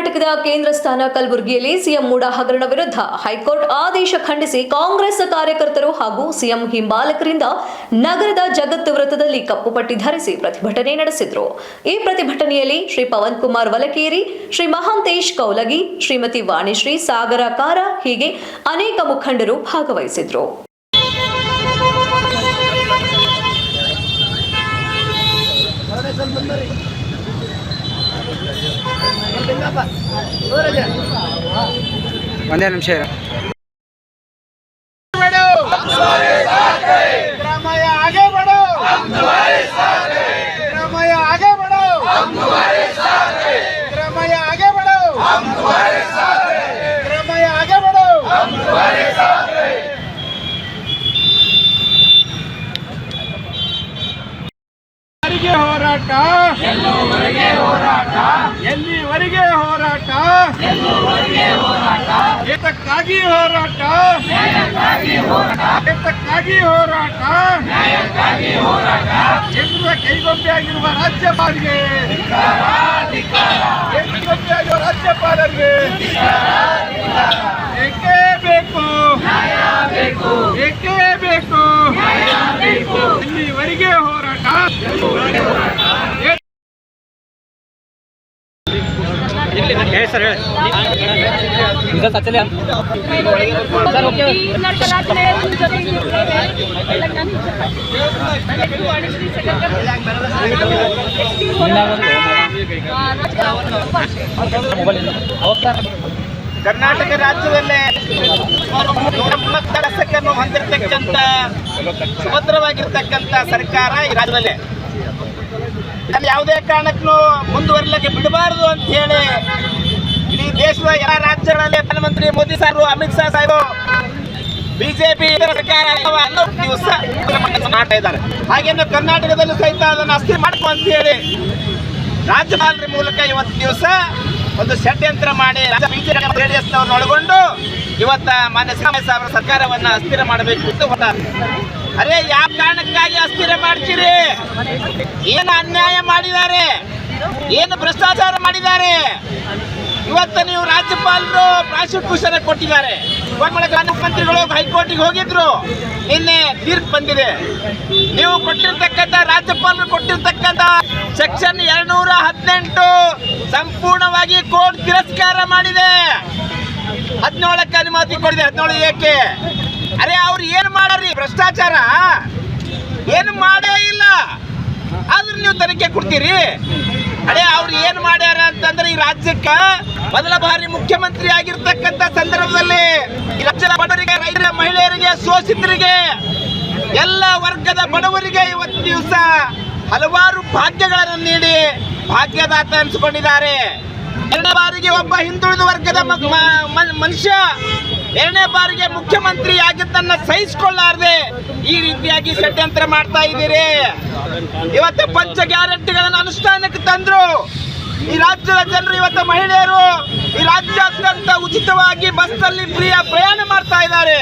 ಕರ್ನಾಟಕದ ಕೇಂದ್ರ ಸ್ಥಾನ ಕಲಬುರಗಿಯಲ್ಲಿ ಸಿಎಂ ಮೂಡಾ ಹಗರಣ ವಿರುದ್ಧ ಹೈಕೋರ್ಟ್ ಆದೇಶ ಖಂಡಿಸಿ ಕಾಂಗ್ರೆಸ್ ಕಾರ್ಯಕರ್ತರು ಹಾಗೂ ಸಿಎಂ ಹಿಂಬಾಲಕರಿಂದ ನಗರದ ಜಗತ್ ವೃತ್ತದಲ್ಲಿ ಕಪ್ಪು ಪಟ್ಟಿ ಧರಿಸಿ ಪ್ರತಿಭಟನೆ ನಡೆಸಿದರು. ಈ ಪ್ರತಿಭಟನೆಯಲ್ಲಿ ಶ್ರೀ ಪವನ್ ಕುಮಾರ್ ವಲಕೇರಿ, ಶ್ರೀ ಮಹಾಂತೇಶ್ ಕೌಲಗಿ, ಶ್ರೀಮತಿ ವಾಣಿಶ್ರೀ ಸಾಗರಕಾರ ಹೀಗೆ ಅನೇಕ ಮುಖಂಡರು ಭಾಗವಹಿಸಿದ್ರು. ಒಂದೇ ನಿಮಿಷ आगे बढ़ो, हम तुम्हारे साथ हैं। आगे बढ़ो, हम तुम्हारे साथ हैं। आगे बढ़ो, हम तुम्हारे साथ हैं। आगे बढ़ो, हम तुम्हारे साथ हैं। ಹೋರಾಟ ಎಲ್ಲಿವರೆಗೆ ಹೋರಾಟ ಏತಕ್ಕಾಗಿ ಹೋರಾಟ ಜನರ ಕೈಗೊಂಬೆಯಾಗಿರುವ ರಾಜ್ಯಪಾಲರಿಗೆ ಏಕೆ ಬೇಕು ಎಲ್ಲಿವರೆಗೆ ಹೋರಾಟ ಸರ್ ಕರ್ನಾಟಕ ರಾಜ್ಯದಲ್ಲೇ ದಶಕವನ್ನು ಹೊಂದಿರತಕ್ಕಂಥ ಸುಭದ್ರವಾಗಿರ್ತಕ್ಕಂಥ ಸರ್ಕಾರ ಈ ರಾಜ್ಯದಲ್ಲೇ ಯಾವುದೇ ಕಾರಣಕ್ಕೂ ಮುಂದುವರಿಲಿಕ್ಕೆ ಬಿಡಬಾರದು ಅಂತ ಹೇಳಿ ಇಡೀ ದೇಶದ ಎಲ್ಲ ರಾಜ್ಯಗಳಲ್ಲಿ ಪ್ರಧಾನಮಂತ್ರಿ ಮೋದಿ ಸಾಹೇಬರು, ಅಮಿತ್ ಶಾ ಸಾಹೇಬರು, ಬಿಜೆಪಿ ಸರ್ಕಾರ ದಿವಸ ಮಾಡ್ತಾ ಇದ್ದಾರೆ. ಹಾಗೇನು ಕರ್ನಾಟಕದಲ್ಲೂ ಸಹಿತ ಅದನ್ನು ಅಸ್ಥಿರ ಮಾಡ್ಕೊ ಅಂತ ಹೇಳಿ ರಾಜ್ಯಪಾಲರ ಮೂಲಕ ಇವತ್ತು ದಿವಸ ಒಂದು ಷಡ್ಯಂತ್ರ ಮಾಡಿ ಜೆಡಿಎಸ್ನವ್ರನ್ನ ಒಳಗೊಂಡು ಇವತ್ತ ಮಾನ್ಯ ಸಿದ್ದರಾಮಯ್ಯ ಸಾಹೇಬರ ಸರ್ಕಾರವನ್ನ ಅಸ್ಥಿರ ಮಾಡಬೇಕು ಅಂತ ಅರೆ ಯಾವ ಕಾರಣಕ್ಕಾಗಿ ಅಸ್ಥಿರ ಮಾಡ್ತೀರಿ? ಏನು ಅನ್ಯಾಯ ಮಾಡಿದ್ದಾರೆ, ಏನು ಭ್ರಷ್ಟಾಚಾರ ಮಾಡಿದ್ದಾರೆ? ಇವತ್ತು ನೀವು ರಾಜ್ಯಪಾಲರು ಪ್ರಾಸಿಕ್ಯೂಷನ್ ಕೊಟ್ಟಿದ್ದಾರೆ. ಮಂತ್ರಿಗಳು ಹೈಕೋರ್ಟಿಗೆ ಹೋಗಿದ್ರು, ನಿನ್ನೆ ತೀರ್ಪು ಬಂದಿದೆ. ನೀವು ಕೊಟ್ಟಿರ್ತಕ್ಕಂಥ ರಾಜ್ಯಪಾಲರು ಕೊಟ್ಟಿರ್ತಕ್ಕಂಥ ಸೆಕ್ಷನ್ 218 ಸಂಪೂರ್ಣವಾಗಿ ಕೋರ್ಟ್ ತಿರಸ್ಕಾರ ಮಾಡಿದೆ. 17ಕ್ಕೆ ಅನುಮತಿ ಕೊಡಿದೆ. 17 ಏಕೆ? ಅರೆ ಅವ್ರು ಏನು ಮಾಡ್ರಿ? ಭ್ರಷ್ಟಾಚಾರ ಏನು ಮಾಡೇ ಇಲ್ಲ, ಆದ್ರೆ ನೀವು ತನಿಖೆ ಕೊಡ್ತೀರಿ. ಅರೆ ಅವ್ರು ಏನು ಮಾಡ್ಯಾರ ಅಂತಂದ್ರೆ ಈ ರಾಜ್ಯಕ್ಕೆ ಮೊದಲ ಬಾರಿ ಮುಖ್ಯಮಂತ್ರಿ ಆಗಿರ್ತಕ್ಕಂಥ ಸಂದರ್ಭದಲ್ಲಿ ಈ ರಾಜ್ಯದ ಬಡವರಿಗೆ, ರೈತರ, ಮಹಿಳೆಯರಿಗೆ, ಶೋಷಿತರಿಗೆ, ಎಲ್ಲ ವರ್ಗದ ಬಡವರಿಗೆ ಇವತ್ತು ದಿವಸ ಹಲವಾರು ಭಾಗ್ಯಗಳನ್ನು ನೀಡಿ ಭಾಗ್ಯದಾತ ಅನಿಸಿಕೊಂಡಿದ್ದಾರೆ. ಎರಡನೇ ಬಾರಿಗೆ ಒಬ್ಬ ಹಿಂದುಳಿದ ವರ್ಗದ ಮನುಷ್ಯ ಎರಡನೇ ಬಾರಿಗೆ ಮುಖ್ಯಮಂತ್ರಿ ಆಗಿದ್ದನ್ನ ಸಹಿಸಿಕೊಳ್ಳಾರದೆ ಈ ರೀತಿಯಾಗಿ ಷಡ್ಯಂತ್ರ ಮಾಡ್ತಾ ಇದ್ದೀರಿ. ಇವತ್ತು ಪಂಚ ಗ್ಯಾರಂಟಿಗಳನ್ನು ಅನುಷ್ಠಾನಕ್ಕೆ ತಂದ್ರು. ಈ ರಾಜ್ಯದ ಜನರು, ಇವತ್ತು ಮಹಿಳೆಯರು ಈ ರಾಜ್ಯಾದ್ಯಂತ ಉಚಿತವಾಗಿ ಬಸ್ನಲ್ಲಿ ಫ್ರೀಯ ಪ್ರಯಾಣ ಮಾಡ್ತಾ ಇದ್ದಾರೆ.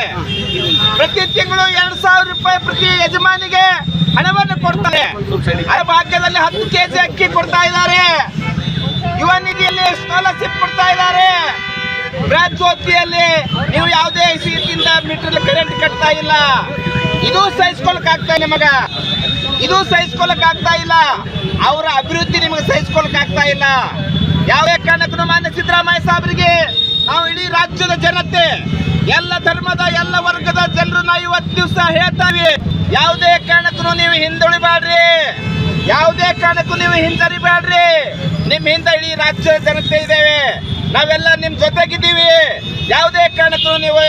ಪ್ರತಿ ತಿಂಗಳು 2,000 ರೂಪಾಯಿ ಪ್ರತಿ ಯಜಮಾನಿಗೆ ಹಣವನ್ನು ಕೊಡ್ತಾರೆ. ಆ ಭಾಗ್ಯದಲ್ಲಿ 10 kg ಅಕ್ಕಿ ಕೊಡ್ತಾ ಇದ್ದಾರೆ. ಯುವ ನಿಧಿಯಲ್ಲಿ ಸ್ಕಾಲರ್ಶಿಪ್ ಕೊಡ್ತಾ ಇದ್ದಾರೆ. ಬೃಹತ್ ಜ್ಯೋತಿಯಲ್ಲಿ ನೀವು ಯಾವುದೇ ಸೀಟಿಂದ ಮೀಟರ್ ಕರೆಂಟ್ ಕಟ್ತಾ ಇಲ್ಲ. ಇದು ಸಹಿಸ್ಕೊಳಕ್ ಆಗ್ತಾ ಇಲ್ಲ ನಿಮಗ, ಇದು ಸಹಿಸ್ಕೊಳಕ್ ಆಗ್ತಾ ಇಲ್ಲ. ಅವರ ಅಭಿವೃದ್ಧಿ ನಿಮಗೆ ಸಹಿಸ್ಕೊಳಕ್ ಆಗ್ತಾ ಇಲ್ಲ. ಯಾವುದೇ ಕಾರಣಕ್ಕೂ ಮಾನ್ಯ ಸಿದ್ದರಾಮಯ್ಯ ಸಾಹೇಬರಿಗೆ ನಾವು ಇಡೀ ರಾಜ್ಯದ ಜನತೆ, ಎಲ್ಲ ಧರ್ಮದ, ಎಲ್ಲ ವರ್ಗದ ಜನರು ನಾವು ಇವತ್ತು ದಿವಸ ಹೇಳ್ತಾವೆ, ಯಾವುದೇ ಕಾರಣಕ್ಕೂ ನೀವು ಹಿಂದುಳಿಬೇಡ್ರಿ, ಯಾವುದೇ ಕಾರಣಕ್ಕೂ ನೀವು ಹಿಂಜರಿಬೇಡ್ರಿ. ನಿಮ್ ಹಿಂದೆ ಇಡೀ ರಾಜ್ಯದ ಜನತೆ ಇದ್ದೇವೆ, ನಾವೆಲ್ಲ ನಿಮ್ ಜೊತೆಗಿದ್ದೀವಿ. ಯಾವುದೇ ಕಾರಣಕ್ಕೂ ನೀವು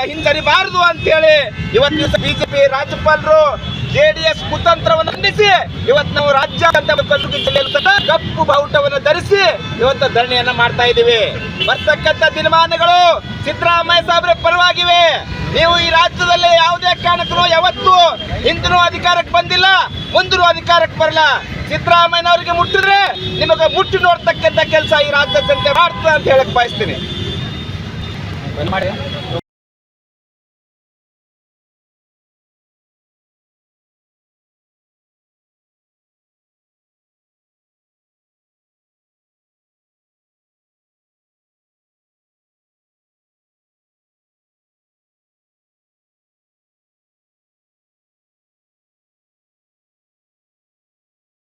ಹಿಂಜರಿಬಾರದು ಅಂತ ಹೇಳಿ ಇವತ್ತು ದಿವಸ ಬಿಜೆಪಿ ರಾಜ್ಯಪಾಲರು ಜೆಡಿಎಸ್ ಕುತಂತ್ರವನ್ನು ಖಂಡಿಸಿ ಇವತ್ತು ನಾವು ರಾಜ್ಯಾದ್ಯಂತ ಕಲಬುರಗಿ ಜಿಲ್ಲೆಯಲ್ಲಿ ಕಪ್ಪು ಬಾವುಟವನ್ನು ಧರಿಸಿ ಇವತ್ತು ಧರಣಿಯನ್ನ ಮಾಡ್ತಾ ಇದ್ದೀವಿ. ಬರ್ತಕ್ಕಂಥ ದಿನಮಾನಗಳು ಸಿದ್ದರಾಮಯ್ಯ ಸಾಹೇಬ್ರ ಪರವಾಗಿವೆ. ನೀವು ಈ ರಾಜ್ಯದಲ್ಲಿ ಯಾವುದೇ ಕಾರಣಕ್ಕೂ ಯಾವತ್ತೂ ಹಿಂದಿನೂ ಅಧಿಕಾರಕ್ಕೆ ಬಂದಿಲ್ಲ, ಮುಂದಿನ ಅಧಿಕಾರಕ್ಕೆ ಬರಲ್ಲ. ಸಿದ್ದರಾಮಯ್ಯನವರಿಗೆ ಮುಟ್ಟಿದ್ರೆ ನಿಮಗೆ ಮುಟ್ಟಿ ನೋಡ್ತಕ್ಕಂಥ ಕೆಲಸ ಈ ರಾಜ್ಯದ ಜನತೆ ಮಾಡ್ತದೆ ಅಂತ ಹೇಳಕ್ ಬಯಸ್ತೀನಿ.